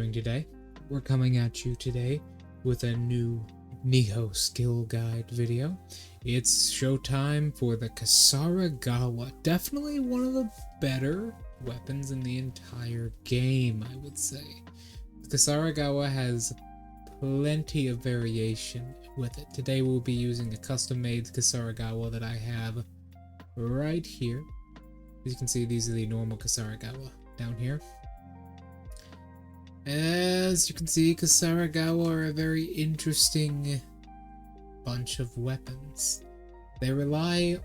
doing today? We're coming at you today with a new NIOH skill guide video. It's showtime for the Kusarigama. Definitely one of the better weapons in the entire game, I would say. Kusarigama has plenty of variation with it. Today we'll be using a custom-made Kusarigama that I have right here. As you can see, these are the normal Kusarigama down here. As you can see, Kusarigama are a very interesting bunch of weapons. They rely,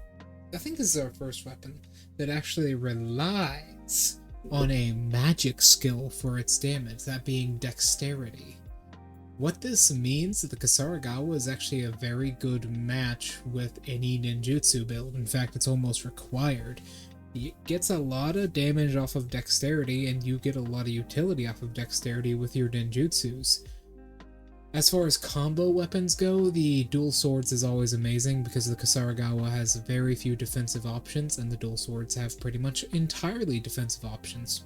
I think this is our first weapon, that actually relies on a magic skill for its damage, that being dexterity. What this means is the Kusarigama is actually a very good match with any ninjutsu build. In fact, it's almost required. It gets a lot of damage off of dexterity, and you get a lot of utility off of dexterity with your ninjutsus. As far as combo weapons go, the dual swords is always amazing because the Kusarigama has very few defensive options, and the dual swords have pretty much entirely defensive options.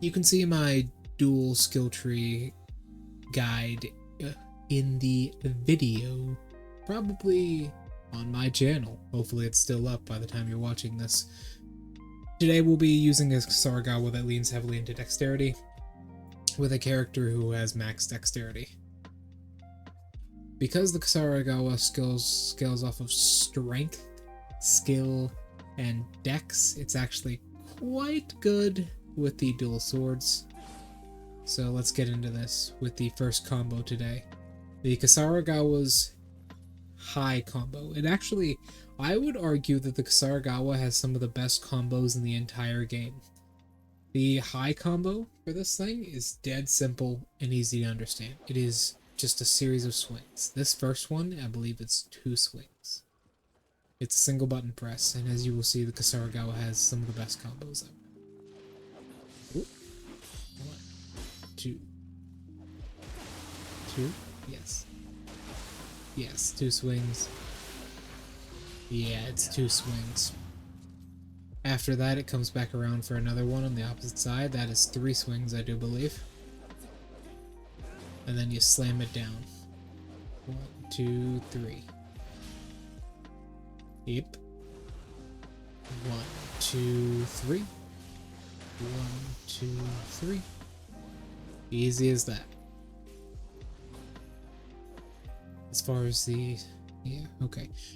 You can see my dual skill tree guide in the video, probably on my channel. Hopefully it's still up by the time you're watching this. Today we'll be using a Kusarigama that leans heavily into dexterity with a character who has max dexterity. Because the Kusarigama scales off of strength, skill, and dex, it's actually quite good with the dual swords. So let's get into this with the first combo today. The Kusarigama's high combo. It actually, I would argue that the Kusarigama has some of the best combos in the entire game. The high combo for this thing is dead simple and easy to understand. It is just a series of swings. This first one, I believe it's 2 swings. It's a single button press, and as you will see, the Kusarigama has some of the best combos ever. Ooh. 1, 2. 2? Yes. Yes, 2 swings. Yeah, it's 2 swings. After that, it comes back around for another one on the opposite side. That is 3 swings, I do believe. And then you slam it down. 1, 2, 3. Yep. 1, 2, 3. 1, 2, 3. Easy as that. As far as the,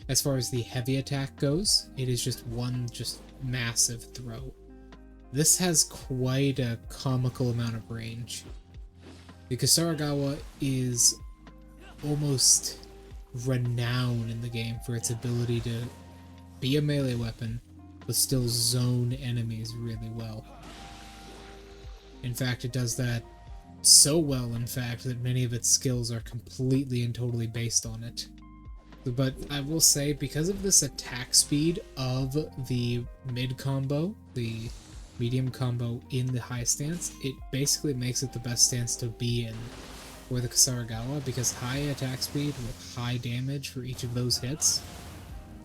As far as the heavy attack goes, it is just one massive throw. This has quite a comical amount of range. The Kusarigama is almost renowned in the game for its ability to be a melee weapon, but still zone enemies really well. In fact, it does that so well, in fact, that many of its skills are completely and totally based on it. But I will say, because of this attack speed of the mid combo, the medium combo in the high stance, it basically makes it the best stance to be in for the Kusarigama, because high attack speed with high damage for each of those hits,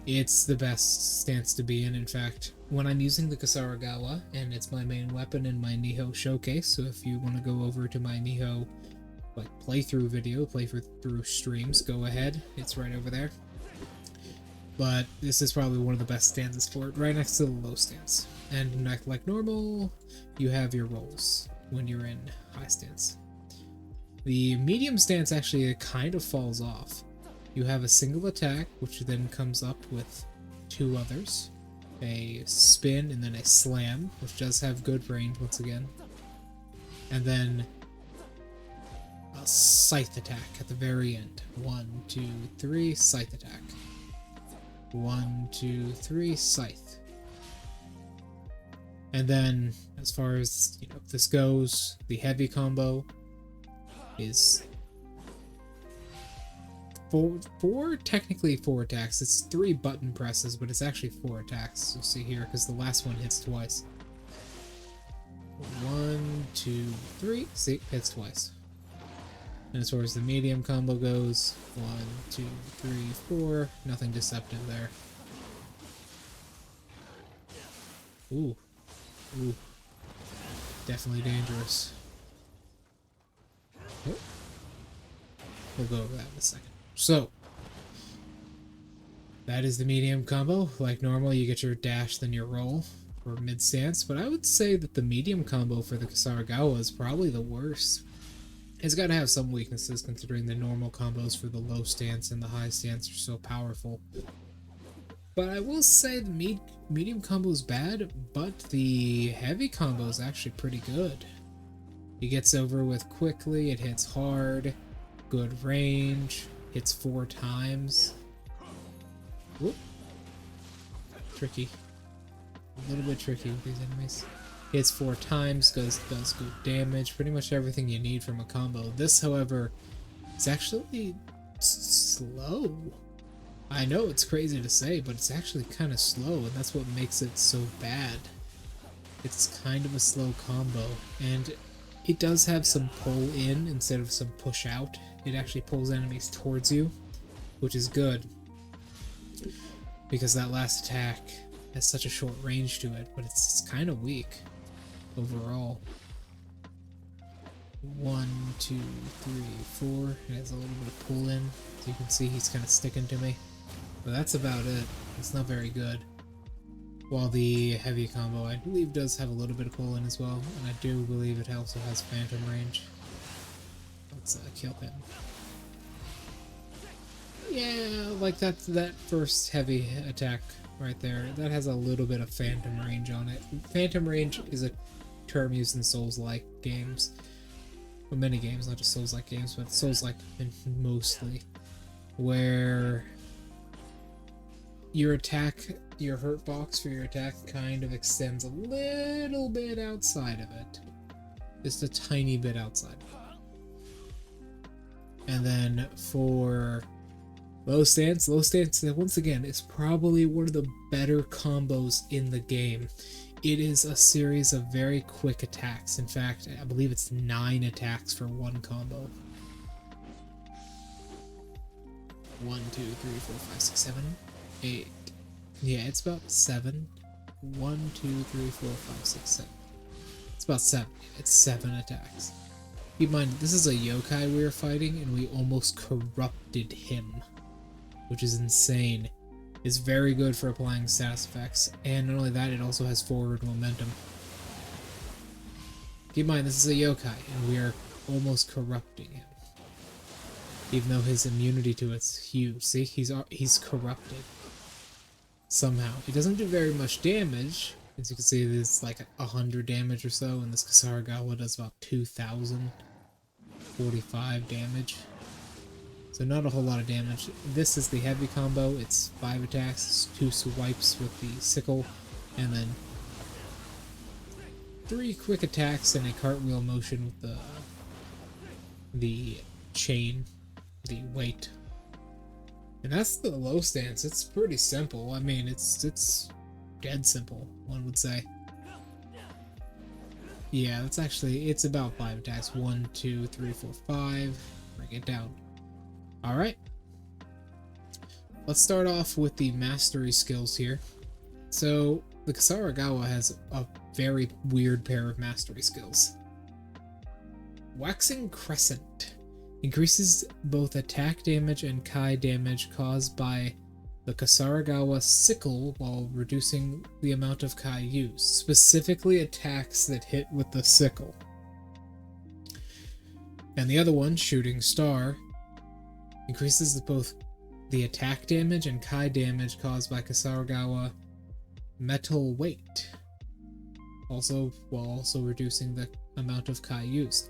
it's the best stance to be in. In fact, when I'm using the Kusarigama, and it's my main weapon in my NIOH showcase, so if you want to go over to my NIOH playthrough video, playthrough streams, go ahead, it's right over there. But this is probably one of the best stances for it, right next to the low stance. And like normal, you have your rolls when you're in high stance. The medium stance actually kind of falls off. You have a single attack, which then comes up with 2 others. A spin and then a slam, which does have good range once again. And then a scythe attack at the very end. 1, 2, 3, scythe attack. 1, 2, 3, scythe. And then, as far as this goes, the heavy combo is technically 4 attacks. It's 3 button presses, but it's actually 4 attacks. You'll see here, because the last one hits twice. 1, 2, 3. See, hits twice. And as far as the medium combo goes, 1, 2, 3, 4. Nothing deceptive there. Ooh. Ooh. Definitely dangerous. we'll go over that in a second. So, that is the medium combo. Like normal, you get your dash, then your roll for mid stance, but I would say that the medium combo for the Kusarigama is probably the worst. It's got to have some weaknesses considering the normal combos for the low stance and the high stance are so powerful. But I will say the medium combo is bad, but the heavy combo is actually pretty good. It gets over with quickly, it hits hard, good range, hits 4 times. Whoop. Tricky. A little bit tricky with these enemies. Hits 4 times, does good damage, pretty much everything you need from a combo. This, however, is actually slow. I know it's crazy to say, but it's actually kind of slow, and that's what makes it so bad. It's kind of a slow combo, and it does have some pull in instead of some push out. It actually pulls enemies towards you, which is good, because that last attack has such a short range to it, but it's kind of weak overall. 1, 2, 3, 4. It has a little bit of pull in, so you can see he's kind of sticking to me. But that's about it. It's not very good. While the heavy combo, I believe, does have a little bit of pull in as well, and I do believe it also has phantom range. Let's kill him. Yeah, like that first heavy attack right there, that has a little bit of phantom range on it. Phantom range is a term used in Souls-like games. Well, many games, not just Souls-like games, but Souls-like mostly. Where your attack, your hurt box for your attack kind of extends a little bit outside of it. Just a tiny bit outside of it. And then for low stance, once again, is probably one of the better combos in the game. It is a series of very quick attacks. In fact, I believe it's 9 attacks for one combo. 1, 2, 3, 4, 5, 6, 7, 8. Yeah, it's about 7. 1, 2, 3, 4, 5, 6, 7. It's about 7. It's 7 attacks. Keep in mind, this is a yokai we were fighting, and we almost corrupted him, which is insane. It's very good for applying status effects, and not only that, it also has forward momentum. Keep in mind, this is a yokai, and we are almost corrupting him. Even though his immunity to it's huge. See, he's corrupted. Somehow. It doesn't do very much damage. As you can see, there's like 100 damage or so, and this Kusarigama does about 2,045 damage. So not a whole lot of damage. This is the heavy combo. It's 5 attacks, 2 swipes with the sickle, and then 3 quick attacks and a cartwheel motion with the chain, the weight. And that's the low stance. It's pretty simple. I mean, it's dead simple, one would say. Yeah, that's actually, it's about 5 attacks. 1, 2, 3, 4, 5. Bring it down. Alright. Let's start off with the mastery skills here. So, the Kusarigama has a very weird pair of mastery skills. Waxing Crescent increases both attack damage and Kai damage caused by the Kusarigama sickle while reducing the amount of Kai used, specifically attacks that hit with the sickle. And the other one, Shooting Star, increases both the attack damage and Kai damage caused by Kusarigama metal weight, while also reducing the amount of Kai used.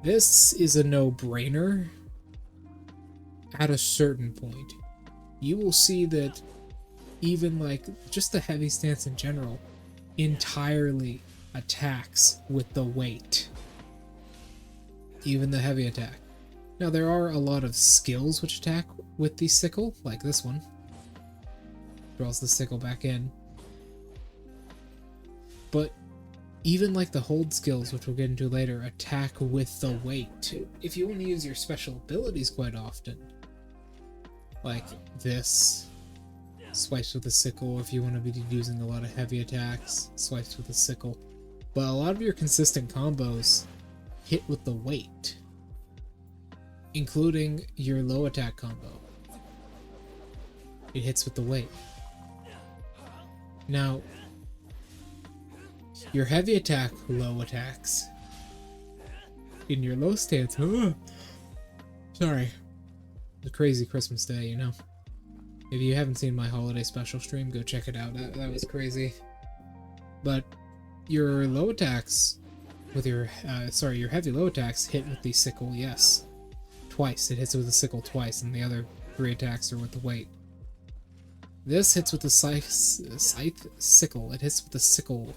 This is a no-brainer at a certain point. You will see that even like just the heavy stance in general entirely attacks with the weight. Even the heavy attack. Now there are a lot of skills which attack with the sickle, like this one. Draws the sickle back in. But even like the hold skills, which we'll get into later, attack with the weight. If you want to use your special abilities quite often, like this, swipes with the sickle. If you want to be using a lot of heavy attacks, swipes with the sickle. But a lot of your consistent combos hit with the weight. including your low attack combo. It hits with the weight. Now, your heavy attack low attacks in your low stance. Sorry. The crazy Christmas day, you know. If you haven't seen my holiday special stream, go check it out. That was crazy. But your low attacks with your your heavy low attacks hit with the sickle, yes. Twice. It hits with the sickle twice, and the other 3 attacks are with the weight. This hits with the scythe sickle. It hits with the sickle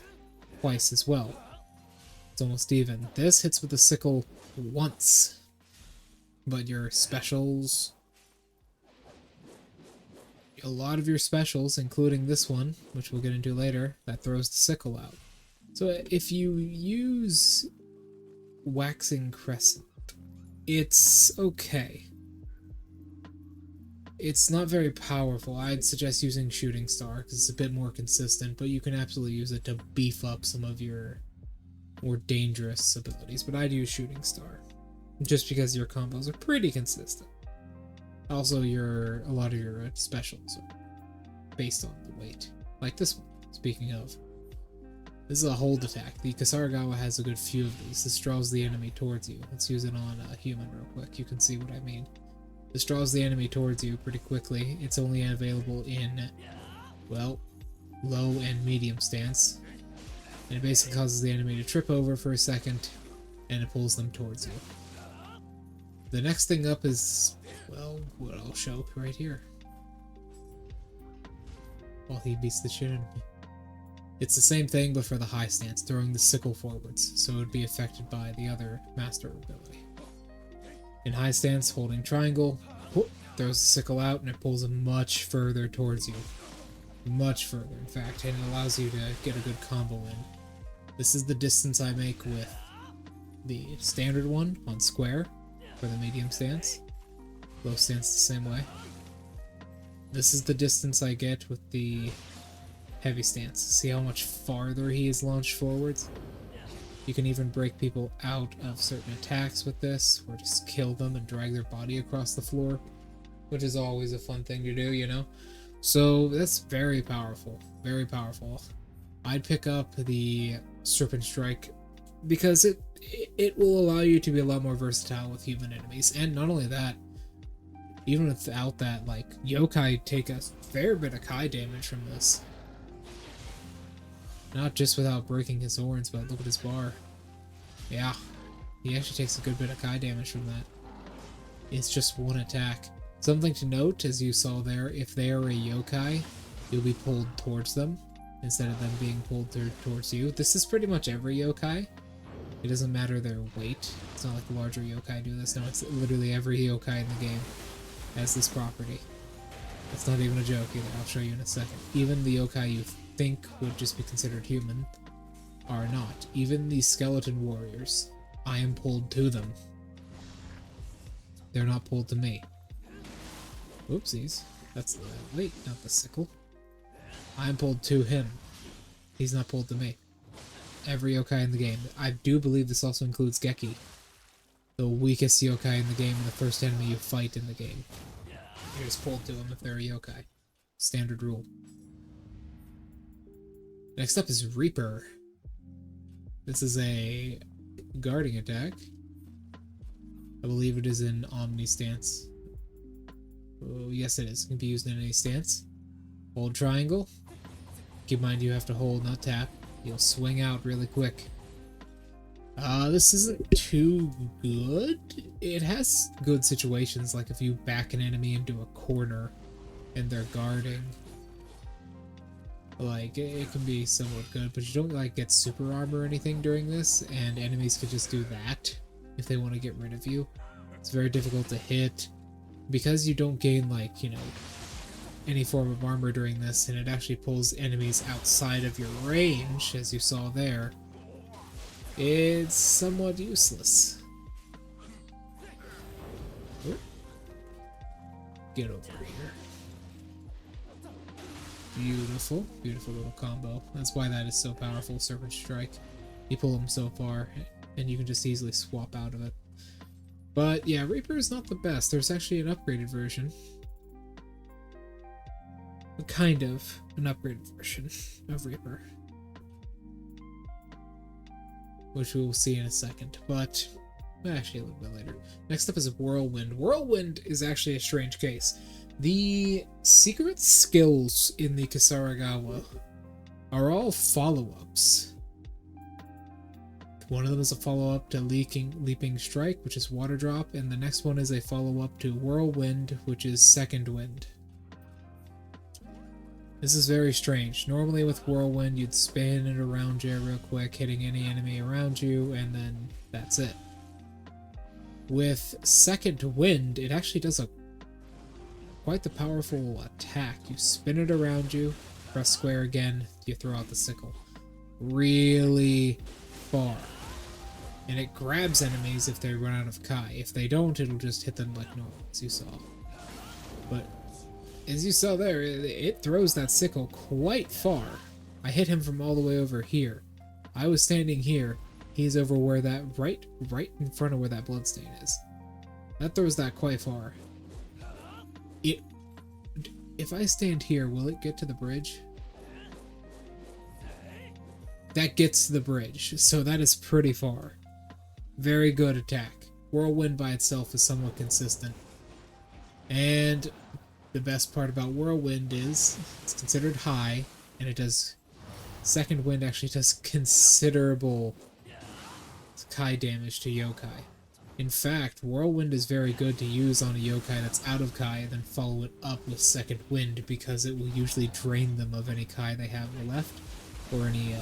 twice as well. It's almost even. This hits with the sickle once. But your specials, a lot of your specials, including this one, which we'll get into later, that throws the sickle out. So if you use Waxing Crescent, it's okay. It's not very powerful. I'd suggest using Shooting Star because it's a bit more consistent, but you can absolutely use it to beef up some of your more dangerous abilities. But I'd use Shooting Star just because your combos are pretty consistent. Also, a lot of your specials are based on the weight, like this one. Speaking of, this is a hold attack. The Kusarigama has a good few of these. This draws the enemy towards you. Let's use it on a human real quick. You can see what I mean. This draws the enemy towards you pretty quickly. It's only available in, well, low and medium stance. And it basically causes the enemy to trip over for a second, and it pulls them towards you. The next thing up is, well, what I'll show right here. While he beats the shit out of me. It's the same thing, but for the high stance, throwing the sickle forwards, so it would be affected by the other master ability. In high stance, holding triangle, whoop, throws the sickle out, and it pulls him much further towards you. Much further, in fact, and it allows you to get a good combo in. This is the distance I make with the standard one on square for the medium stance. Low stance the same way. This is the distance I get with the heavy stance. See how much farther he is launched forwards? You can even break people out of certain attacks with this, or just kill them and drag their body across the floor, which is always a fun thing to do, you know? So that's very powerful, very powerful. I'd pick up the Serpent Strike because it will allow you to be a lot more versatile with human enemies, and not only that, even without that, like, yokai take a fair bit of Kai damage from this. Not just without breaking his horns, but look at his bar. Yeah, he actually takes a good bit of Kai damage from that. It's just one attack. Something to note, as you saw there, if they are a yokai, you'll be pulled towards them, instead of them being pulled towards you. This is pretty much every yokai. It doesn't matter their weight. It's not like larger yokai do this. No, it's literally every yokai in the game has this property. It's not even a joke either. I'll show you in a second. Even the yokai you think would just be considered human are not. Even the skeleton warriors, I am pulled to them. They're not pulled to me. Oopsies. That's the weight, not the sickle. I am pulled to him. He's not pulled to me. Every yokai in the game. I do believe this also includes Geki, the weakest yokai in the game and the first enemy you fight in the game. You're just pulled to them if they're a yokai. Standard rule. Next up is Reaper. This is a guarding attack. I believe it is in Omni stance. Oh, yes it is. It can be used in any stance. Hold triangle. Keep in mind you have to hold, not tap. You'll swing out really quick. This isn't too good. It has good situations, like if you back an enemy into a corner and they're guarding. Like, it can be somewhat good, but you don't, like, get super armor or anything during this, and enemies could just do that if they want to get rid of you. It's very difficult to hit. Because you don't gain, like, you know, any form of armor during this, and it actually pulls enemies outside of your range, as you saw there, it's somewhat useless. Get over here. Beautiful, beautiful little combo. That's why that is so powerful, Serpent Strike. You pull them so far, and you can just easily swap out of it. But yeah, Reaper is not the best. There's actually an upgraded version. Kind of an upgraded version of Reaper, which we will see in a second, but actually a little bit later. Next up is Whirlwind. Whirlwind is actually a strange case. The secret skills in the Kusarigama are all follow-ups. One of them is a follow-up to Leaping Strike, which is Water Drop, and the next one is a follow-up to Whirlwind, which is Second Wind. This is very strange. Normally with Whirlwind, you'd spin it around you real quick, hitting any enemy around you, and then that's it. With Second Wind, it actually does quite the powerful attack. You spin it around you, press square again, you throw out the sickle. Really far. And it grabs enemies if they run out of Kai. If they don't, it'll just hit them like normal, as you saw. But as you saw there, it throws that sickle quite far. I hit him from all the way over here. I was standing here. He's over where that right in front of where that bloodstain is. That throws that quite far. If I stand here, will it get to the bridge? That gets to the bridge, so that is pretty far. Very good attack. Whirlwind by itself is somewhat consistent. And the best part about Whirlwind is it's considered high, and it does... Second Wind actually does considerable Kai damage to yokai. In fact, Whirlwind is very good to use on a yokai that's out of Kai and then follow it up with Second Wind because it will usually drain them of any Kai they have left or any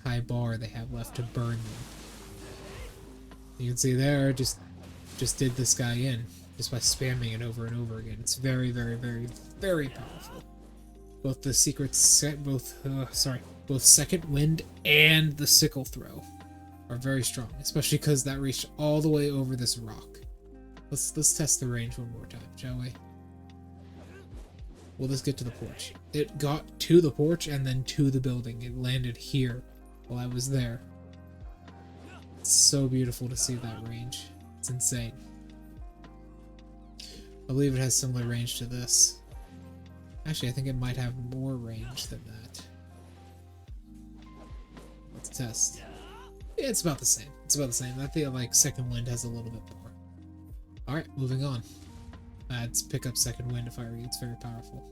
Kai bar they have left to burn them. You can see there, just did this guy in just by spamming it over and over again. It's very, very, very, very powerful. Both the both Second Wind and the Sickle Throw are very strong, especially because that reached all the way over this rock. Let's test the range one more time, shall we? Will this get to the porch? It got to the porch and then to the building. It landed here while I was there. It's so beautiful to see that range. It's insane. I believe it has similar range to this. Actually, I think it might have more range than that. Let's test. Yeah, it's about the same. It's about the same. I feel like Second Wind has a little bit more. Alright, moving on. Let's pick up Second Wind if I read. It's very powerful.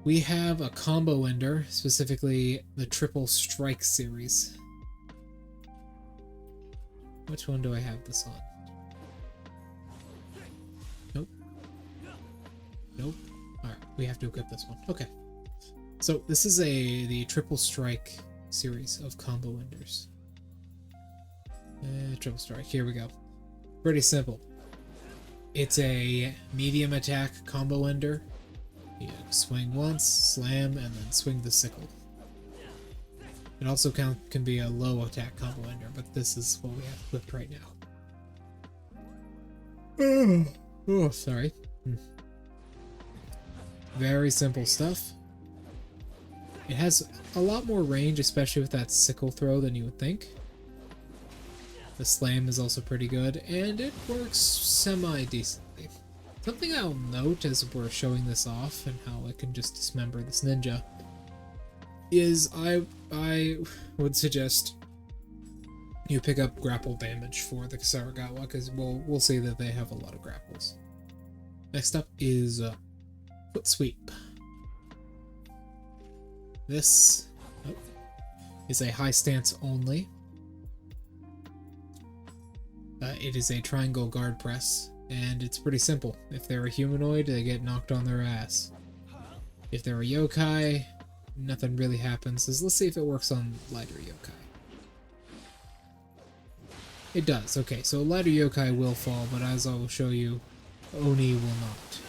We have a combo ender, specifically the Triple Strike series. Which one do I have this on? Nope. Nope. Alright, we have to equip this one. Okay. So this is the Triple Strike series of combo enders. Triple Strike, here we go. Pretty simple. It's a medium attack combo ender. You swing once, slam, and then swing the sickle. It also can be a low attack combo ender, but this is what we have equipped right now. Oh, sorry. Very simple stuff. It has a lot more range, especially with that sickle throw, than you would think. The slam is also pretty good, and it works semi-decently. Something I'll note as we're showing this off and how I can just dismember this ninja is I would suggest you pick up grapple damage for the Kusarigama, because we'll see that they have a lot of grapples. Next up is Foot Sweep. This is a high stance only. It is a triangle guard press, and it's pretty simple. If they're a humanoid, they get knocked on their ass. If they're a yokai, nothing really happens. Let's see if it works on lighter yokai. It does. Okay, so lighter yokai will fall, but as I will show you, Oni will not.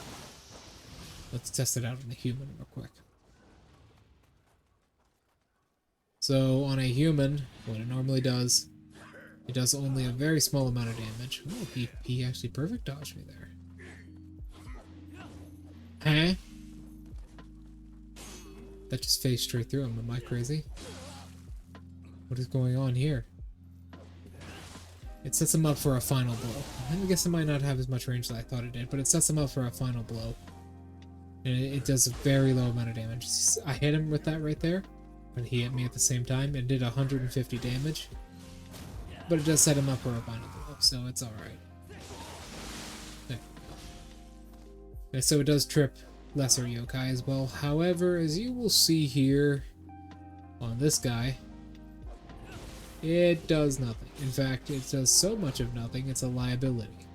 Let's test it out on a human real quick. So on a human, what it normally does, it does only a very small amount of damage. Oh, he actually perfect dodged me there. Huh? That just phased straight through him. Am I crazy? What is going on here? It sets him up for a final blow. I guess it might not have as much range as I thought it did, but it sets him up for a final blow. And it does a very low amount of damage. I hit him with that right there, but he hit me at the same time. It did 150 damage, but it does set him up for a final blow, so it's alright. Okay, so it does trip lesser yokai as well. However, as you will see here on this guy, it does nothing. In fact, it does so much of nothing, it's a liability.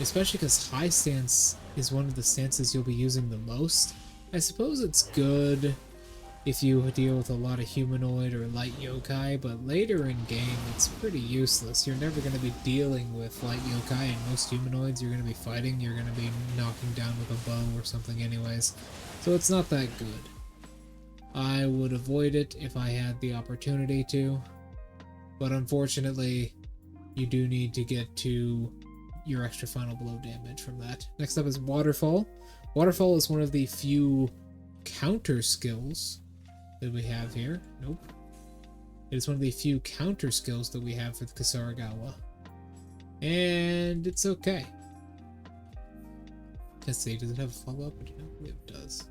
Especially because high stance is one of the stances you'll be using the most. I suppose it's good if you deal with a lot of humanoid or light yokai, but later in game it's pretty useless. You're never going to be dealing with light yokai and most humanoids you're going to be fighting. You're going to be knocking down with a bow or something anyways. So it's not that good. I would avoid it if I had the opportunity to. But unfortunately, you do need to get to your extra final blow damage from that. Next up is Waterfall. Waterfall is one of the few counter skills that we have here. Nope. It is one of the few counter skills that we have for the Kusarigama. And it's okay. Let's see, does it have a follow-up? I don't believe it does.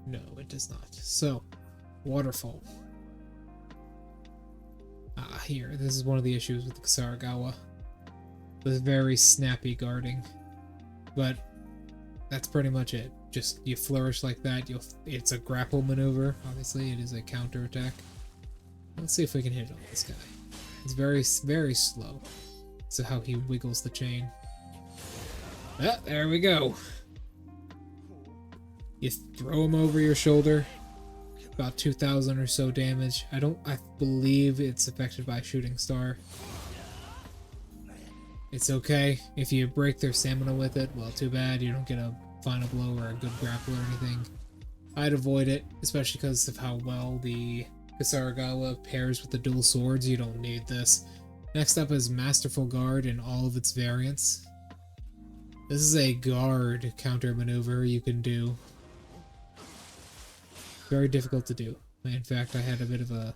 No, it does not. So, Waterfall. Here, this is one of the issues with the Kusarigama. With very snappy guarding. But that's pretty much it. Just you flourish like that, it's a grapple maneuver. Obviously, it is a counter attack. Let's see if we can hit it on this guy. It's very, very slow. So how he wiggles the chain. Ah, there we go. You throw him over your shoulder. About 2,000 or so damage. I believe it's affected by Shooting Star. It's okay. If you break their stamina with it, well, too bad. You don't get a final blow or a good grapple or anything. I'd avoid it, especially because of how well the Kusarigama pairs with the dual swords. You don't need this. Next up is Masterful Guard in all of its variants. This is a guard counter maneuver you can do. Very difficult to do. In fact, I had a bit of a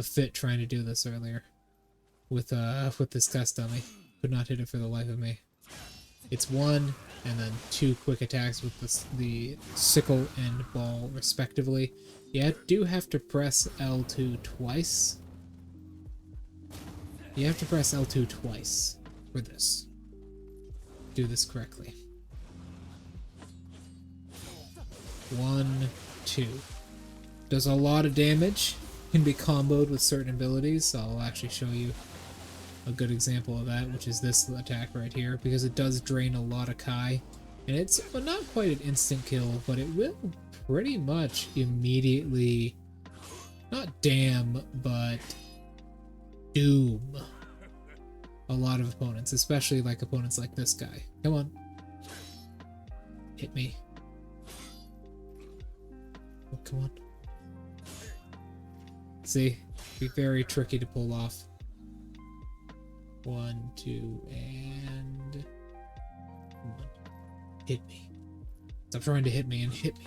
fit trying to do this earlier with this test dummy. Could not hit it for the life of me. It's one and then two quick attacks with the sickle and ball respectively. You do have to press L2 twice. You have to press L2 twice for this. Do this correctly. 1, 2. Does a lot of damage. Can be comboed with certain abilities. So I'll actually show you a good example of that, which is this attack right here, because it does drain a lot of Kai. And it's not quite an instant kill, but it will pretty much immediately, not damn, but doom a lot of opponents, especially like opponents like this guy. Come on. Hit me. Oh, come on. See? Be very tricky to pull off. 1, 2, and... Come on. Hit me. Stop trying to hit me and hit me.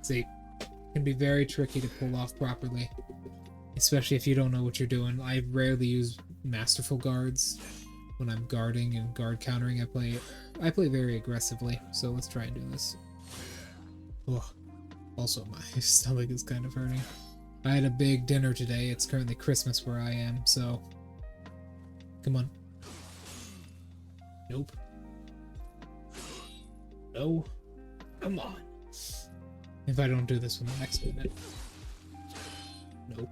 See? It can be very tricky to pull off properly. Especially if you don't know what you're doing. I rarely use Masterful Guards when I'm guarding and guard countering. I play very aggressively, so let's try and do this. Ugh. Also, my stomach is kind of hurting. I had a big dinner today. It's currently Christmas where I am, so... Come on. Nope. No. Come on. If I don't do this in the next minute. Nope.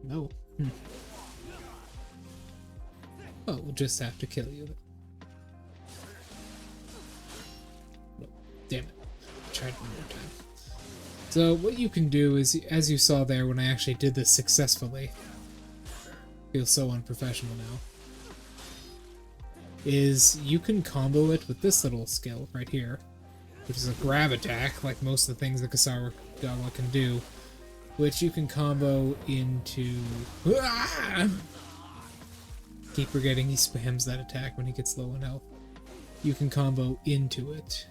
No. Oh, we'll just have to kill you. No. Damn it. Tried one more time. So what you can do is, as you saw there when I actually did this successfully, feels so unprofessional now, is you can combo it with this little skill right here, which is a grab attack, like most of the things that Kusarigama can do, which you can combo into... Keep forgetting he spams that attack when he gets low in health. You can combo into it.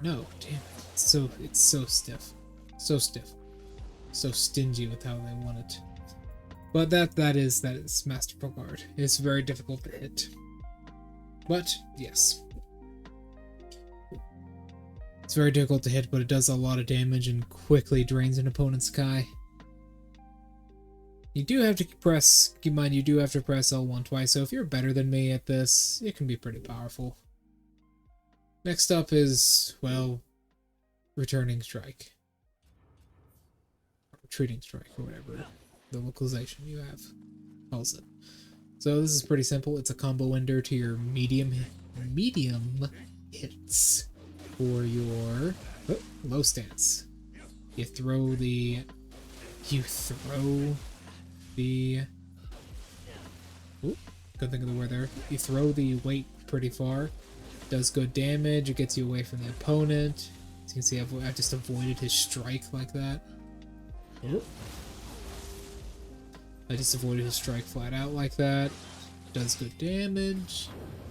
No, damn it. It's so stiff. So stiff. so stingy with how they want it. But that is Masterful Guard. It's very difficult to hit. But yes. It's very difficult to hit, but it does a lot of damage and quickly drains an opponent's Kai. You do have to keep in mind, you do have to press L1 twice, so if you're better than me at this, it can be pretty powerful. Next up is, well, Returning Strike. Or Retreating Strike, or whatever the localization you have calls it. So this is pretty simple. It's a combo ender to your medium hits for your low stance. You throw the couldn't think of the word there. You throw the weight pretty far. Does good damage. It gets you away from the opponent. As you can see, I've just avoided his strike like that. I just avoided his strike flat out like that. Does good damage.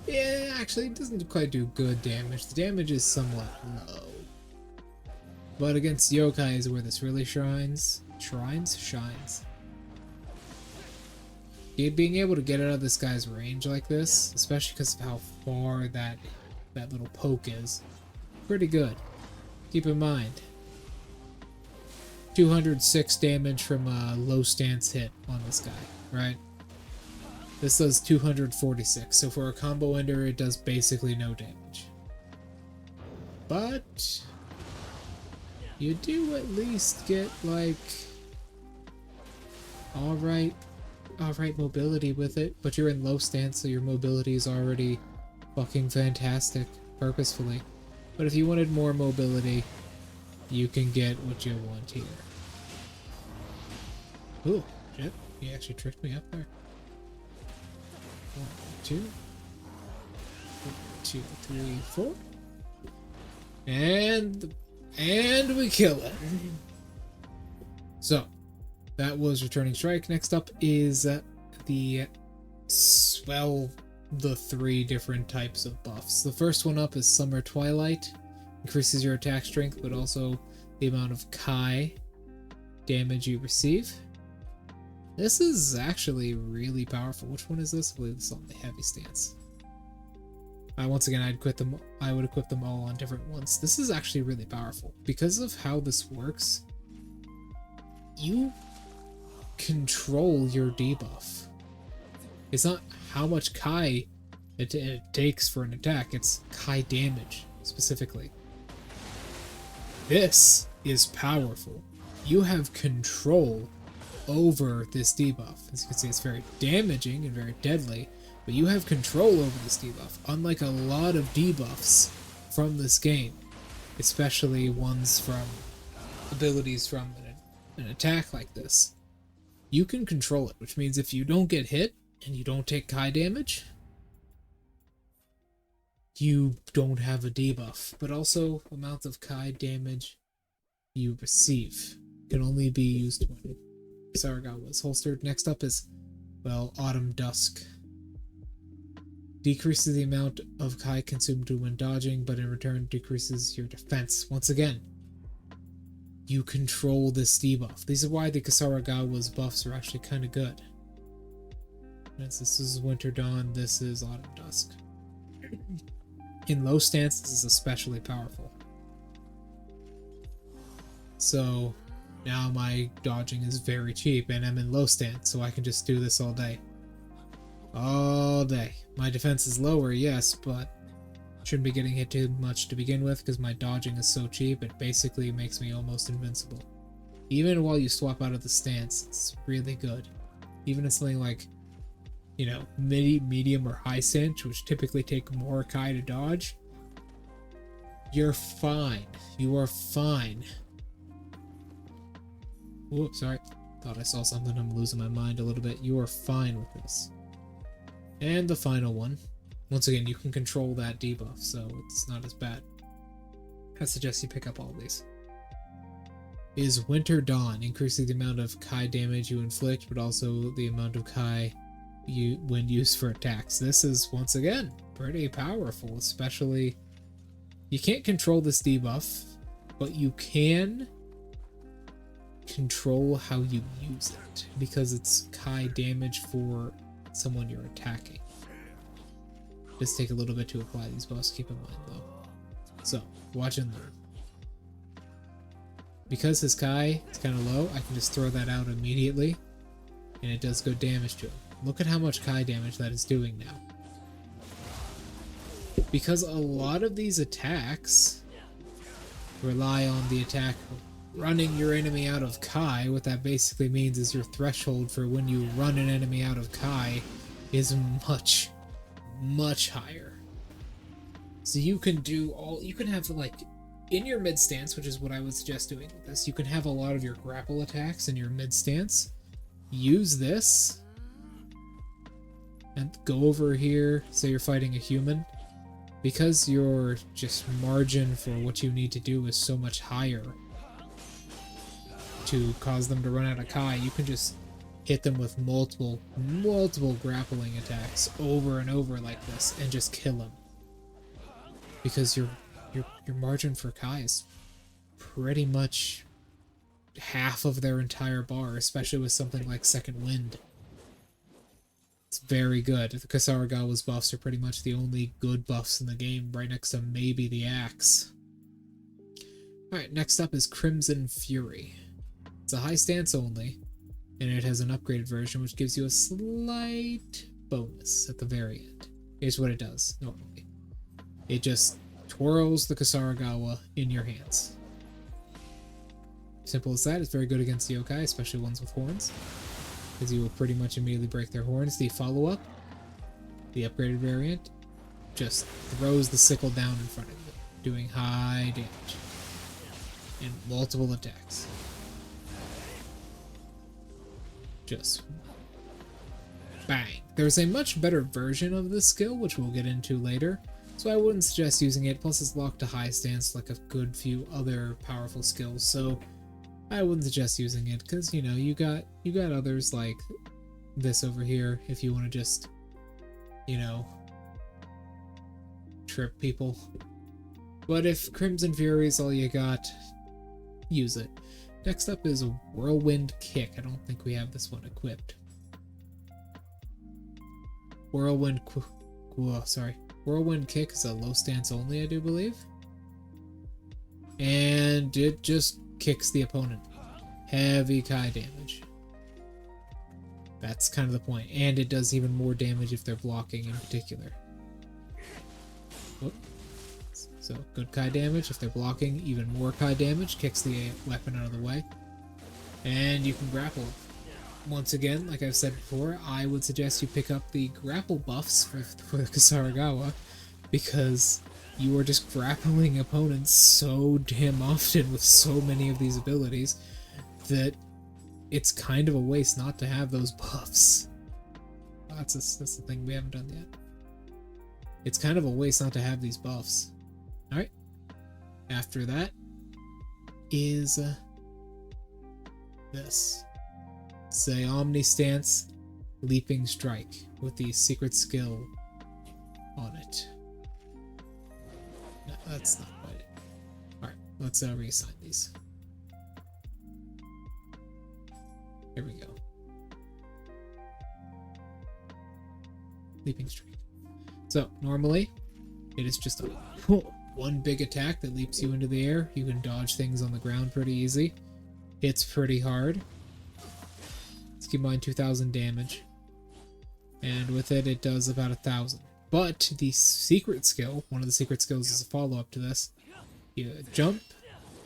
Yeah, actually, it doesn't quite do good damage. The damage is somewhat low. But against yokai is where this really shines. Shines. Being able to get out of this guy's range like this, especially because of how far that little poke is, pretty good. Keep in mind, 206 damage from a low stance hit on this guy, right? This does 246, so for a combo ender, it does basically no damage. But you do at least get, like, alright mobility with it, but you're in low stance, so your mobility is already fucking fantastic, purposefully. But if you wanted more mobility, you can get what you want here. Ooh, shit, he actually tricked me up there. 1, 2, 3, 4. And we kill it. So, that was Returning Strike. Next up is the 3 different types of buffs. The first one up is Summer Twilight. Increases your attack strength, but also the amount of Kai damage you receive. This is actually really powerful. Which one is this? I believe this is on the heavy stance. Once again, I would equip them all on different ones. This is actually really powerful. Because of how this works, you control your debuff. It's not how much Kai it takes for an attack, it's Kai damage, specifically. This is powerful. You have control over this debuff. As you can see, it's very damaging and very deadly, but you have control over this debuff, unlike a lot of debuffs from this game, especially ones from abilities from an attack like this. You can control it, which means if you don't get hit and you don't take Kai damage, you don't have a debuff, but also amount of Kai damage you receive can only be used when Kusarigama is holstered. Next up is, well, Autumn Dusk. Decreases the amount of Kai consumed when dodging, but in return decreases your defense. Once again, you control this debuff. This is why the Kusarigama's buffs are actually kind of good. This is Winter Dawn, this is Autumn Dusk. In low stance, this is especially powerful. So now my dodging is very cheap, and I'm in low stance, so I can just do this all day. All day. My defense is lower, yes, but shouldn't be getting hit too much to begin with because my dodging is so cheap, it basically makes me almost invincible. Even while you swap out of the stance, it's really good. Even in something like, you know, medium or high stance, which typically take more Kai to dodge, you're fine. You are fine. Whoops, sorry. Thought I saw something. I'm losing my mind a little bit. You are fine with this. And the final one. Once again, you can control that debuff, so it's not as bad. I suggest you pick up all these. Is Winter Dawn, increasing the amount of Kai damage you inflict, but also the amount of Kai when used for attacks. This is, once again, pretty powerful, especially... You can't control this debuff, but you can control how you use it, because it's Kai damage for someone you're attacking. Just take a little bit to apply these buffs, keep in mind though. So, watch and learn. Because his Kai is kind of low, I can just throw that out immediately, and it does good damage to him. Look at how much Kai damage that is doing now. Because a lot of these attacks rely on the attack running your enemy out of Kai. What that basically means is your threshold for when you run an enemy out of Kai is much, much higher. So you can have like, in your mid stance, which is what I would suggest doing with this, you can have a lot of your grapple attacks in your mid stance. Use this and go over here, say you're fighting a human. Because your just margin for what you need to do is so much higher to cause them to run out of Kai, you can just hit them with multiple grappling attacks over and over like this and just kill them. Because your margin for Kai is pretty much half of their entire bar, especially with something like Second Wind. It's very good. The Kusarigama's buffs are pretty much the only good buffs in the game, right next to maybe the axe. Alright, next up is Crimson Fury. It's a high stance only, and it has an upgraded version which gives you a slight bonus at the very end. Here's what it does, normally. It just twirls the Kusarigama in your hands. Simple as that. It's very good against yokai, especially ones with horns, because you will pretty much immediately break their horns. The follow-up, the upgraded variant, just throws the sickle down in front of you, doing high damage and multiple attacks. Just bang. There's a much better version of this skill, which we'll get into later, so I wouldn't suggest using it. Plus it's locked to high stance like a good few other powerful skills, so I wouldn't suggest using it, because, you know, you got others like this over here if you want to just, you know, trip people. But if Crimson Fury is all you got, use it. Next up is Whirlwind Kick. I don't think we have this one equipped. Whirlwind Kick is a low stance only, I do believe. And it just kicks the opponent. Heavy Kai damage. That's kind of the point. And it does even more damage if they're blocking in particular. Whoop. So good Kai damage. If they're blocking, even more Kai damage. Kicks the weapon out of the way. And you can grapple. Once again, like I've said before, I would suggest you pick up the grapple buffs for Kusarigama, because you are just grappling opponents so damn often with so many of these abilities that it's kind of a waste not to have those buffs. That's the thing we haven't done yet. It's kind of a waste not to have these buffs. Alright. After that is this. It's a Omni Stance Leaping Strike with the secret skill on it. No, that's not quite it. Alright, let's reassign these. Here we go. Leaping Strike. So, normally, it is just a one big attack that leaps you into the air. You can dodge things on the ground pretty easy. Hits pretty hard. Let's keep in mind 2,000 damage. And with it, it does about 1,000. But the secret skill, one of the secret skills is a follow-up to this. You jump,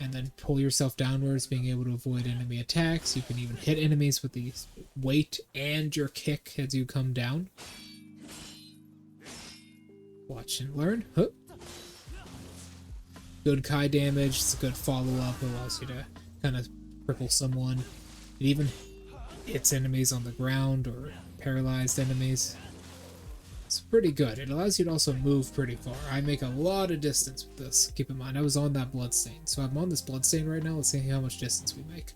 and then pull yourself downwards, being able to avoid enemy attacks. You can even hit enemies with the weight and your kick as you come down. Watch and learn. Huh. Good Kai damage. It's a good follow-up. It allows you to kind of cripple someone. It even hits enemies on the ground or paralyzed enemies. It's pretty good. It allows you to also move pretty far. I make a lot of distance with this. Keep in mind, I was on that bloodstain. So I'm on this bloodstain right now. Let's see how much distance we make.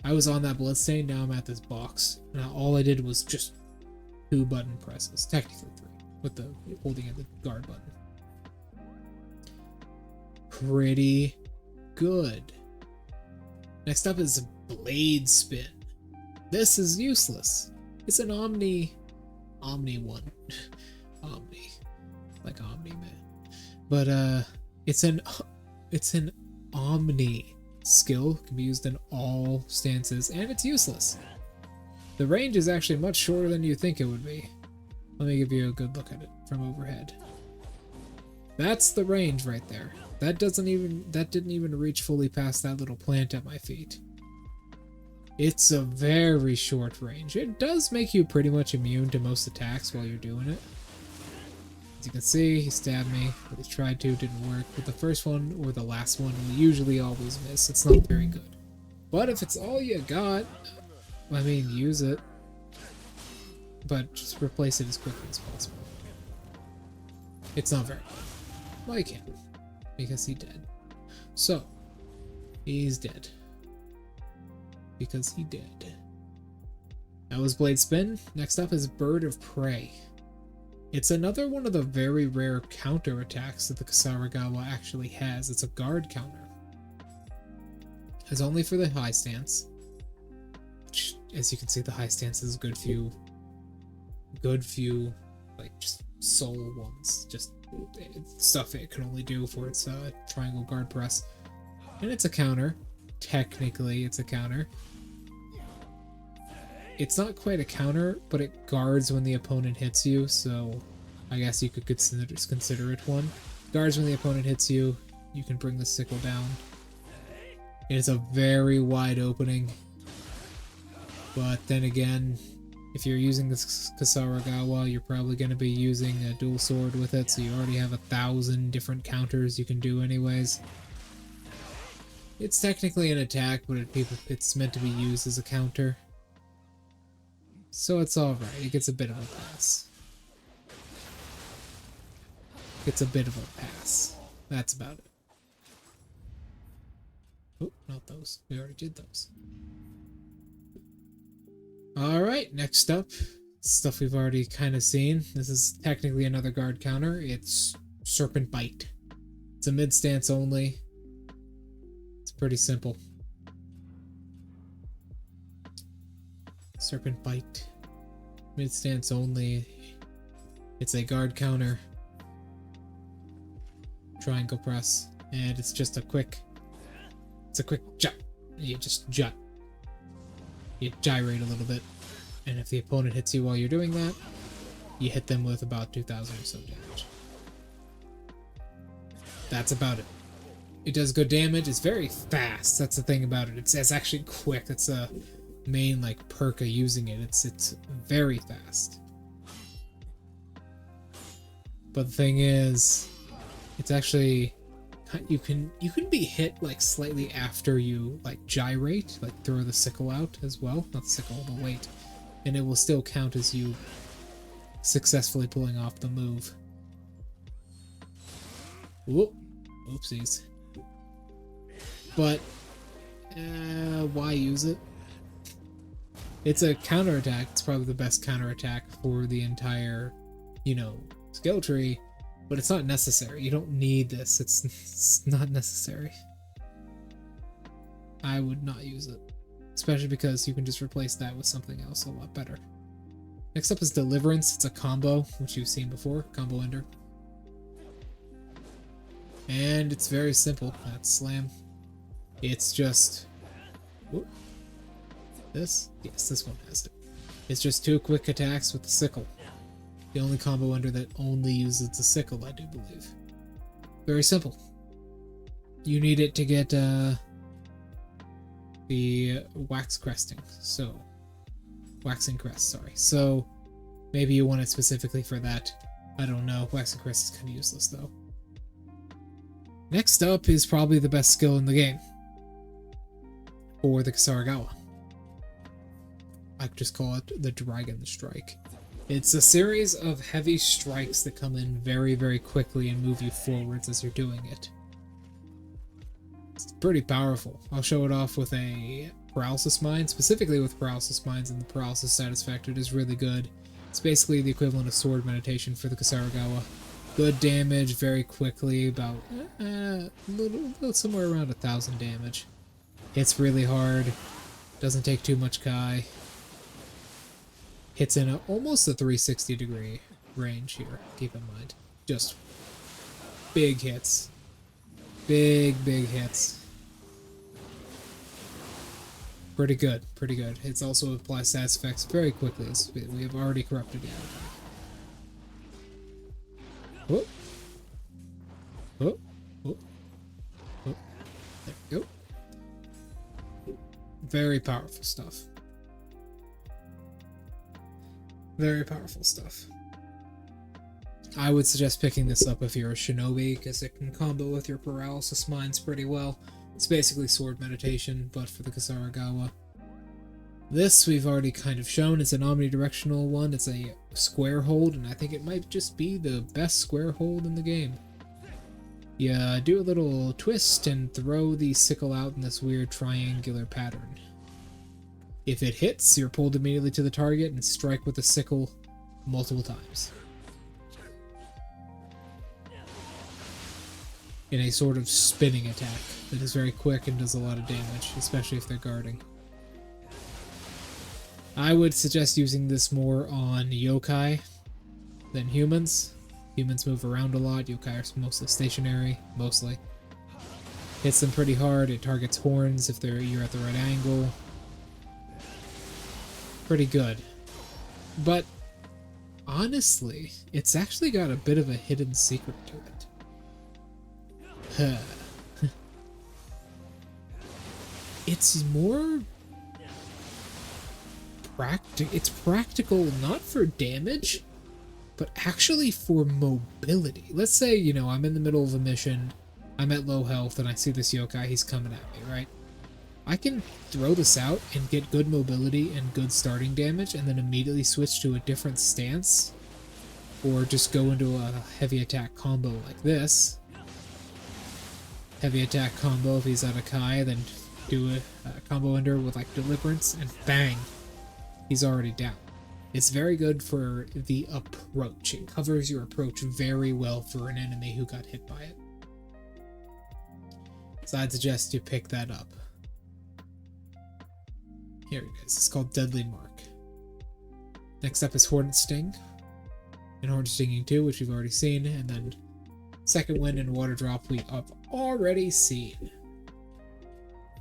I was on that bloodstain. Now I'm at this box. Now all I did was just 2 button presses. Technically 3. With the holding of the guard button. Pretty good. Next up is Blade Spin. This is useless. It's an Omni one. Omni. Like Omni Man. But it's an Omni skill. Can be used in all stances, and it's useless. The range is actually much shorter than you think it would be. Let me give you a good look at it from overhead. That's the range right there. That didn't even reach fully past that little plant at my feet. It's a very short range. It does make you pretty much immune to most attacks while you're doing it. As you can see, he stabbed me. He tried to, didn't work. But the first one or the last one will usually always miss. It's not very good. But if it's all you got, I mean, use it. But just replace it as quickly as possible. It's not very good. Well, you can, because he's dead. So, he's dead. Because he did. That was Blade Spin. Next up is Bird of Prey. It's another one of the very rare counter attacks that the Kusarigama actually has. It's a guard counter. It's only for the high stance. Which, as you can see, the high stance is good few, like, just soul ones. Just stuff it can only do for its triangle guard press. And it's a counter. Technically, it's a counter. It's not quite a counter, but it guards when the opponent hits you, so I guess you could consider it one. Guards when the opponent hits you, you can bring the sickle down. It is a very wide opening, but then again, if you're using this Kusarigama, you're probably going to be using a dual sword with it, so you already have 1,000 different counters you can do anyways. It's technically an attack, but it's meant to be used as a counter. So it's alright, it gets a bit of a pass. Gets a bit of a pass. That's about it. Oh, not those. We already did those. Alright, next up. Stuff we've already kind of seen. This is technically another guard counter. It's Serpent Bite. It's a mid stance only. It's pretty simple. Serpent Bite. Mid stance only. It's a guard counter. Triangle press. And it's just a quick... It's a quick jut. You just jut. You gyrate a little bit. And if the opponent hits you while you're doing that, you hit them with about 2,000 or so damage. That's about it. It does good damage. It's very fast. That's the thing about it. It's actually quick. That's a main like perk of using it. It's very fast. But the thing is, it's actually you can be hit like slightly after you like gyrate, like throw the sickle out as well. Not the sickle, the weight. And it will still count as you successfully pulling off the move. Whoop. Oopsies. But why use it? It's a counterattack. It's probably the best counterattack for the entire, skill tree, but it's not necessary. You don't need this. It's not necessary. I would not use it, especially because you can just replace that with something else a lot better. Next up is Deliverance. It's a combo, which you've seen before, combo ender. And it's very simple. That's slam. It's just... Whoop. This? Yes, this one has it. It's just 2 quick attacks with the sickle. The only combo ender that only uses the sickle, I do believe. Very simple. You need it to get the waxing crest, sorry. So maybe you want it specifically for that. I don't know. Waxing crest is kind of useless though. Next up is probably the best skill in the game for the Kusarigama. I could just call it the Dragon Strike. It's a series of heavy strikes that come in very, very quickly and move you forwards as you're doing it. It's pretty powerful. I'll show it off with a Paralysis Mine, specifically with Paralysis Mines, and the Paralysis Satisfactor is really good. It's basically the equivalent of Sword Meditation for the Kusarigama. Good damage very quickly, about somewhere around 1,000 damage. Hits really hard. Doesn't take too much Kai. Hits in almost a 360-degree range here, keep in mind. Just big hits. Big hits. Pretty good, pretty good. It's also applies status effects very quickly, as we have already corrupted it. Whoop. Whoop. Whoop. Whoop. There we go. Very powerful stuff. Very powerful stuff. I would suggest picking this up if you're a shinobi, because it can combo with your paralysis mines pretty well. It's basically sword meditation, but for the Kusarigama. This we've already kind of shown. It's an omnidirectional one. It's a square hold, and I think it might just be the best square hold in the game. You do a little twist and throw the sickle out in this weird triangular pattern. If it hits, you're pulled immediately to the target and strike with the sickle multiple times. In a sort of spinning attack that is very quick and does a lot of damage, especially if they're guarding. I would suggest using this more on yokai than humans. Humans move around a lot, yokai are mostly stationary, mostly. Hits them pretty hard, it targets horns if you're at the right angle. Pretty good. But honestly, it's actually got a bit of a hidden secret to it. It's more it's practical not for damage, but actually for mobility. Let's say, you know, I'm in the middle of a mission, I'm at low health, and I see this yokai, he's coming at me, right? I can throw this out and get good mobility and good starting damage, and then immediately switch to a different stance, or just go into a heavy attack combo like this. Heavy attack combo if he's out of Kai, then do a combo ender with like Deliverance, and bang, he's already down. It's very good for the approach. It covers your approach very well for an enemy who got hit by it. So I'd suggest you pick that up. Here it is. It's called Deadly Mark. Next up is Hornet Sting. And Hornet Stinging 2, which we've already seen, and then Second Wind and Water Drop we have already seen.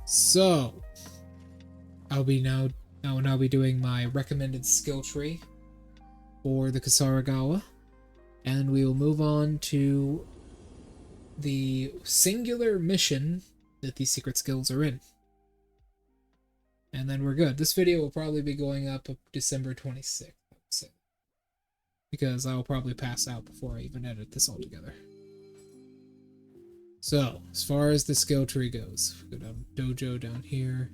So I will now be doing my recommended skill tree for the Kusarigama, and we will move on to the singular mission that these secret skills are in. And then we're good. This video will probably be going up December 26th, I would say, because I will probably pass out before I even edit this all together. So, as far as the skill tree goes, we go down Dojo down here.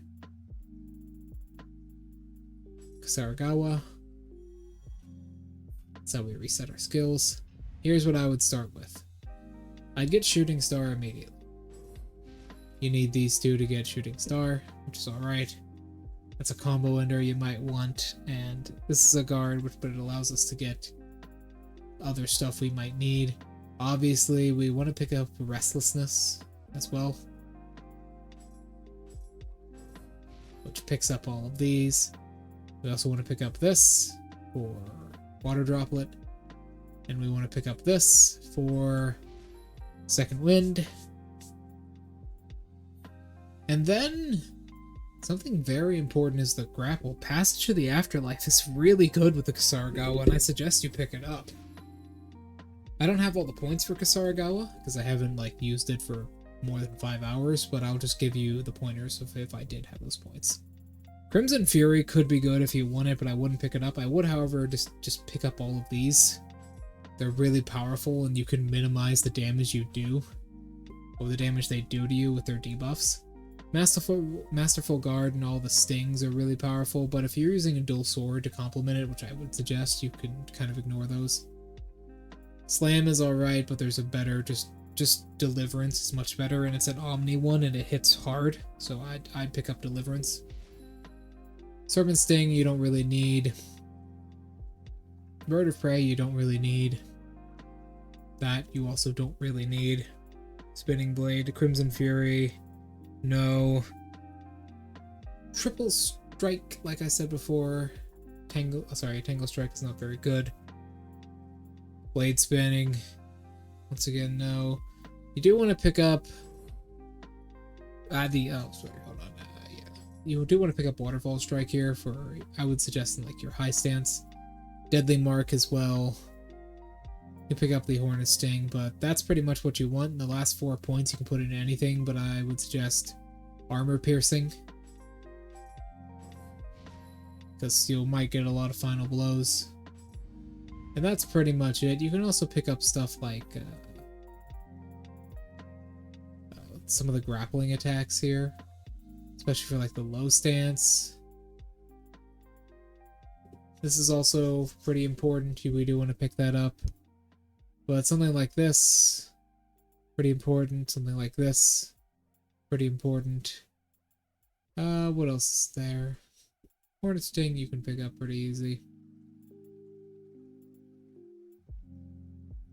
Kusarigama. That's how we reset our skills. Here's what I would start with. I'd get Shooting Star immediately. You need these two to get Shooting Star, which is alright. That's a combo ender you might want, and this is a guard, but it allows us to get other stuff we might need. Obviously, we want to pick up Restlessness as well, which picks up all of these. We also want to pick up this for Water Droplet, and we want to pick up this for Second Wind. And then something very important is the grapple. Passage to the Afterlife is really good with the Kusarigama, and I suggest you pick it up. I don't have all the points for Kusarigama, because I haven't used it for more than 5 hours, but I'll just give you the pointers of if I did have those points. Crimson Fury could be good if you want it, but I wouldn't pick it up. I would, however, just pick up all of these. They're really powerful, and you can minimize the damage you do, or the damage they do to you with their debuffs. Masterful Guard and all the stings are really powerful, but if you're using a dual sword to complement it, which I would suggest, you can kind of ignore those. Slam is alright, but there's a better, just Deliverance is much better, and it's an Omni one, and it hits hard, so I'd pick up Deliverance. Serpent Sting you don't really need. Bird of Prey you don't really need. That you also don't really need. Spinning Blade, Crimson Fury, no. triple strike, like I said before. Tangle strike is not very good. Blade spanning, once again, no. You do want to pick up you do want to pick up Waterfall Strike here for, I would suggest, in like your high stance. Deadly Mark as well. You pick up the Hornet Sting, but that's pretty much what you want. In the last 4 points, you can put in anything, but I would suggest Armor Piercing, because you might get a lot of final blows. And that's pretty much it. You can also pick up stuff like some of the grappling attacks here, especially for like the low stance. This is also pretty important. We do want to pick that up. But something like this, pretty important. Something like this, pretty important. What else is there? Hornet Sting you can pick up pretty easy.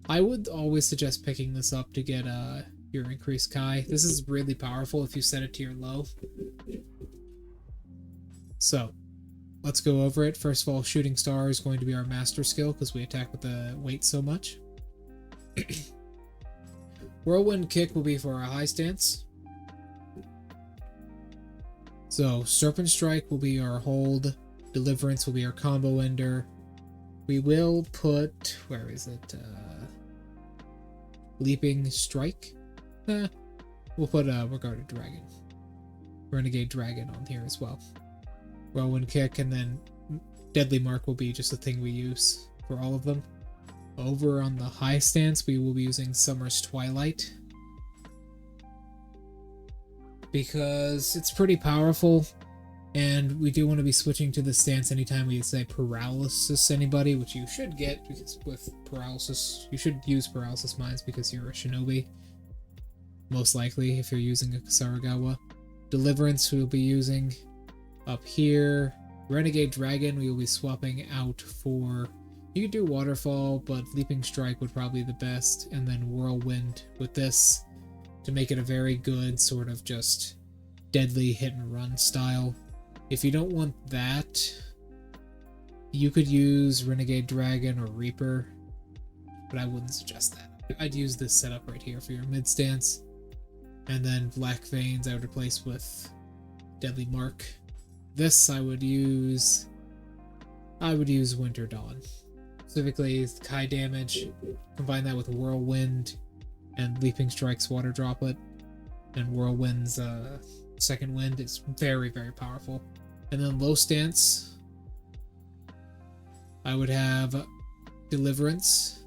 I would always suggest picking this up to get your increased Kai. This is really powerful if you set it to your low. So, let's go over it. First of all, Shooting Star is going to be our master skill because we attack with the weight so much. Whirlwind Kick will be for our high stance. So, Serpent Strike will be our hold. Deliverance will be our combo ender. We will put... where is it? Leaping Strike? We'll put Regarded Dragon. Renegade Dragon on here as well. Whirlwind Kick, and then Deadly Mark will be just a thing we use for all of them. Over on the high stance, we will be using Summer's Twilight, because it's pretty powerful, and we do want to be switching to this stance anytime we say paralysis anybody, which you should get, because with paralysis, you should use paralysis mines because you're a shinobi, most likely, if you're using a Kusarigama. Deliverance we'll be using up here. Renegade Dragon we will be swapping out for... you could do Waterfall, but Leaping Strike would probably be the best, and then Whirlwind with this to make it a very good sort of just deadly hit and run style. If you don't want that, you could use Renegade Dragon or Reaper, but I wouldn't suggest that. I'd use this setup right here for your mid stance, and then Black Veins I would replace with Deadly Mark. This I would use Winter Dawn. Specifically Kai damage, combine that with Whirlwind and Leaping Strike's Water Droplet, and Whirlwind's Second Wind is very, very powerful. And then low stance, I would have Deliverance,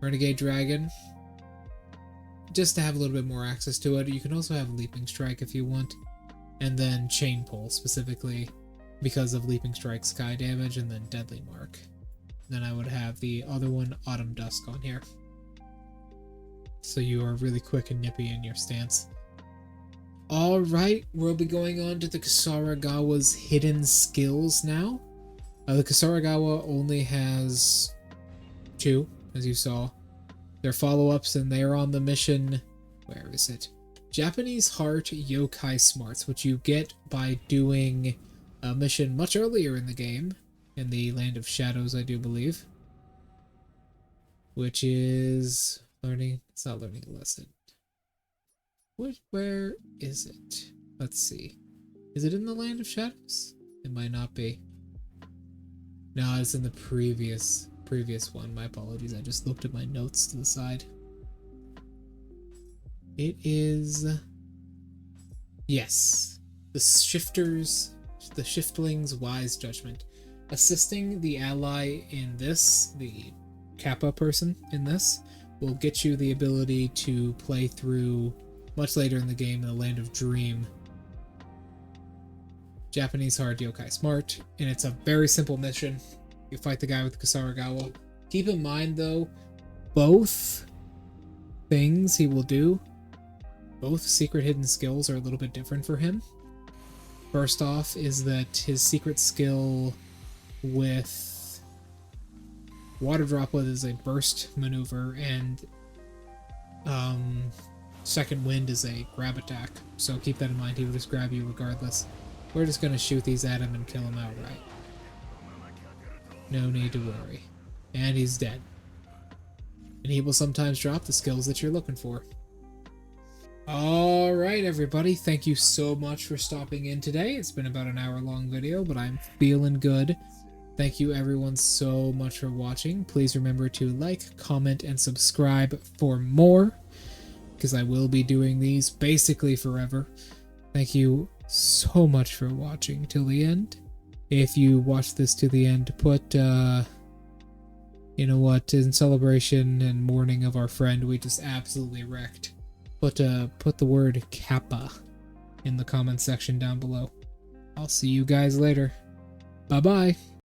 Renegade Dragon, just to have a little bit more access to it. You can also have Leaping Strike if you want, and then Chain Pull specifically because of Leaping Strike's Sky damage, and then Deadly Mark. Then I would have the other one, Autumn Dusk, on here. So you are really quick and nippy in your stance. Alright, we'll be going on to the Kusaragawa's hidden skills now. The Kusaragawa only has 2, as you saw. They're follow-ups, and they are on the mission... where is it? Japanese Heart Yokai Smarts, which you get by doing a mission much earlier in the game. In the Land of Shadows, I do believe. Which is... learning... it's not learning a lesson. Where is it? Let's see. Is it in the Land of Shadows? It might not be. No, it's in the previous one. My apologies. I just looked at my notes to the side. It is... yes. The Shiftling's Wise Judgment. Assisting the ally in this, the Kappa person in this, will get you the ability to play through much later in the game in the Land of Dream. Japanese Hard Yokai Smart, and it's a very simple mission. You fight the guy with Kusaragawa. Keep in mind though, both things he will do, both secret hidden skills are a little bit different for him. First off is that his secret skill with Water Droplet is a burst maneuver, and Second Wind is a grab attack, so keep that in mind. He will just grab you regardless. We're just gonna shoot these at him and kill him outright. No need to worry. And he's dead. And he will sometimes drop the skills that you're looking for. Alright everybody, thank you so much for stopping in today. It's been about an hour-long video, but I'm feeling good. Thank you everyone so much for watching. Please remember to like, comment, and subscribe for more, because I will be doing these basically forever. Thank you so much for watching till the end. If you watch this to the end, put, you know what, in celebration and mourning of our friend we just absolutely wrecked. Put the word Kappa in the comment section down below. I'll see you guys later. Bye-bye.